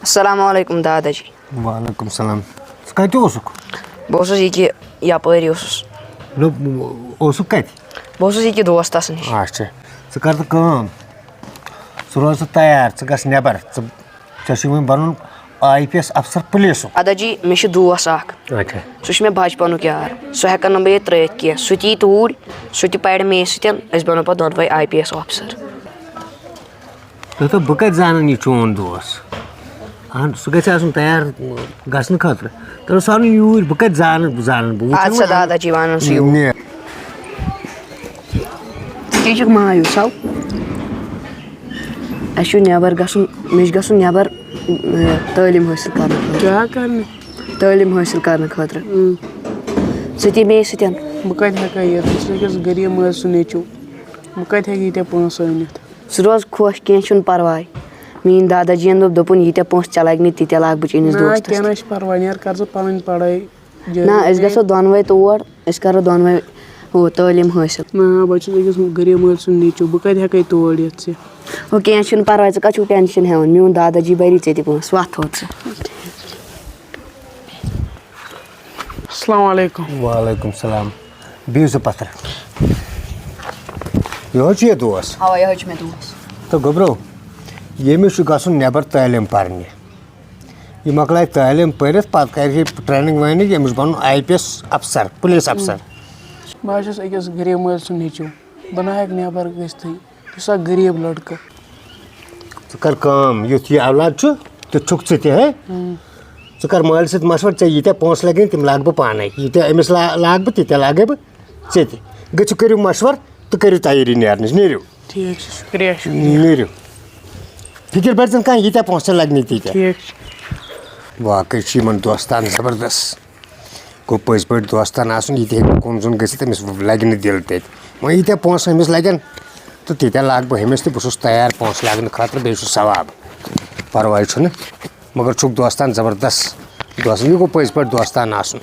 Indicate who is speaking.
Speaker 1: السلام علیکم دادا جی.
Speaker 2: وعلیکم السلام. ژٕ کَتہِ اوسُکھ؟
Speaker 1: بہٕ اوسُس ییٚکہِ یَپٲرۍ اوسُس.
Speaker 2: اوسُکھ کَتہِ؟
Speaker 1: بہٕ اوسُس ییٚکہِ دوستَس نِش.
Speaker 2: اچھا ژٕ کر تہٕ کٲم ژٕ روز ژٕ تیار ژٕ گژھ نٮ۪بر ژےٚ چھُے وۄنۍ بَنُن IPS افسر پُلیٖسُک.
Speaker 1: دادا جی مےٚ چھُ دوس اکھ
Speaker 2: اچھا
Speaker 1: سُہ چھُ مےٚ بَچپَنُک یار سُہ ہٮ۪کَن نہٕ بہٕ ییٚتہِ ترٛٲیِتھ کینٛہہ سُہ تہِ یی توٗرۍ سُہ تہِ پَرِ مے سۭتۍ أسۍ بَنو پَتہٕ دۄنوَے IPS آفِسَر.
Speaker 2: دوٚپُکھ بہٕ کَتہِ زانَن یہِ چون دوس اہن سُہ گژھِ آسُن تیار گژھنہٕ خٲطرٕ تٔمِس وَنُن یوٗرۍ بہٕ کَتہِ زانَن بہٕ
Speaker 1: اَدٕ سا دادا جی وَنان سُہ یوٗر.
Speaker 2: نیر
Speaker 1: ژٕ کیٛازِ چھُکھ مایوٗس اَو اَسہِ چھُ نٮ۪بر گژھُن مےٚ چھُ گژھُن نٮ۪بر تعلیٖم حٲصِل کرنہٕ خٲطرٕ.
Speaker 3: کیٛاہ کرنہِ؟
Speaker 1: تعلیٖم حٲصِل کرنہٕ خٲطرٕ. ژٕ تہِ مے سۭتۍ.
Speaker 3: بہٕ کَتہِ ہٮ۪کہٕ یِتھ بہٕ چھُس أکِس غریٖب مٲلۍ سُنٛد نیٚچوٗ بہٕ کَتہِ ہٮ۪کہٕ ییٖتیٛاہ پونٛسہٕ أنِتھ.
Speaker 1: ژٕ روز خۄش کینٛہہ چھُنہٕ پرواے میٛٲنۍ دادا جی یَن دوٚپُن ییٖتیٛاہ پونٛسہٕ ژےٚ لَگہِ نہٕ تیٖتیٛاہ لاگہٕ بہٕ چٲنِس
Speaker 3: نہ
Speaker 1: دوستَس.
Speaker 3: کیٚنٛہہ نہ چھُ پرواے نیر کر ژٕ پَنٕنۍ پڑٲے.
Speaker 1: نہ أسۍ گژھو دۄنوَے تور أسۍ کرو دۄنوَے ہُہ تعلیٖم حٲصِل.
Speaker 3: نہ بہٕ چھُس أکِس غریٖب مٲلۍ سُنٛد نیٚچوٗ بہٕ کَتہِ ہٮ۪کَے تور یِتھ ژےٚ.
Speaker 1: ہُہ کینٛہہ چھُنہٕ پرواے ژٕ کَتھ چھُکھ ٹٮ۪نشَن ہٮ۪وان میون دادا جی بَری ژےٚ تہِ پونٛسہٕ وَتھ تھوٚد ژٕ.
Speaker 3: السلام علیکُم.
Speaker 2: وعلیکُم السلام. بِہِو سا پَتھر یہِ حظ چھُ یہِ دوس.
Speaker 1: اَوا یِہوٚے چھُ مےٚ دوس.
Speaker 2: تہٕ گوٚبرو ییٚمِس چھُ گژھُن نٮ۪بر تعلیٖم پَرنہِ یہِ مۄکلایہِ تعلیٖم پٔرِتھ پَتہٕ کَرِ یہِ ٹرٛینِنٛگ وینِنٛگ ییٚمِس بَنُن IPS افسر پُلیٖس افسر.
Speaker 3: بہٕ حظ چھُس أکِس غریٖب مٲلۍ سُنٛد نیٚچوٗ بہٕ نہ ہٮ۪کہٕ نٮ۪بر گٔژھتھٕے یہِ چھُ اکھ غریٖب لٔڑکہٕ.
Speaker 2: ژٕ کر کٲم یُتھ یہِ اولاد چھُ تیُتھ چھُکھ ژٕ تہِ ہے ژٕ کر مٲلۍ سۭتۍ مشوَر ژےٚ ییٖتیٛاہ پونٛسہٕ لَگن تِم لاگہٕ بہٕ پانَے ییٖتیٛاہ أمِس لاگہٕ بہٕ تیٖتیٛاہ لاگے بہٕ ژےٚ تہِ گٔژھِو کٔرِو مشوَر تہٕ کٔرِو تیٲری نیرنٕچ نیٖرِو.
Speaker 3: ٹھیٖک چھُ شُکریہ
Speaker 2: نیٖرِو فِکِر بٔرۍ زَن کانٛہہ ییٖتیٛاہ پونٛسہٕ لَگنٕے تیٖتیٛاہ.
Speaker 3: ٹھیٖک چھُ.
Speaker 2: واقعٕے چھُ یِمن دوستان زبردست گوٚو پٔزۍ پٲٹھۍ دوستان آسُن یہِ تہِ ہیٚکہِ کُن زوٚن گٔژھِتھ أمِس لَگہِ نہٕ دِل تَتہِ وۄنۍ ییٖتیٛاہ پونٛسہٕ أمِس لَگن تہٕ تیٖتیٛاہ لاگہٕ بہٕ أمِس تہِ بہٕ چھُس تیار پونٛسہٕ لاگنہٕ خٲطرٕ بیٚیہِ چھُ ثواب پَرواے چھُنہٕ مگر چھُکھ دوستان زبردست دوستان یہِ گوٚو پٔزۍ پٲٹھۍ دوستان آسُن.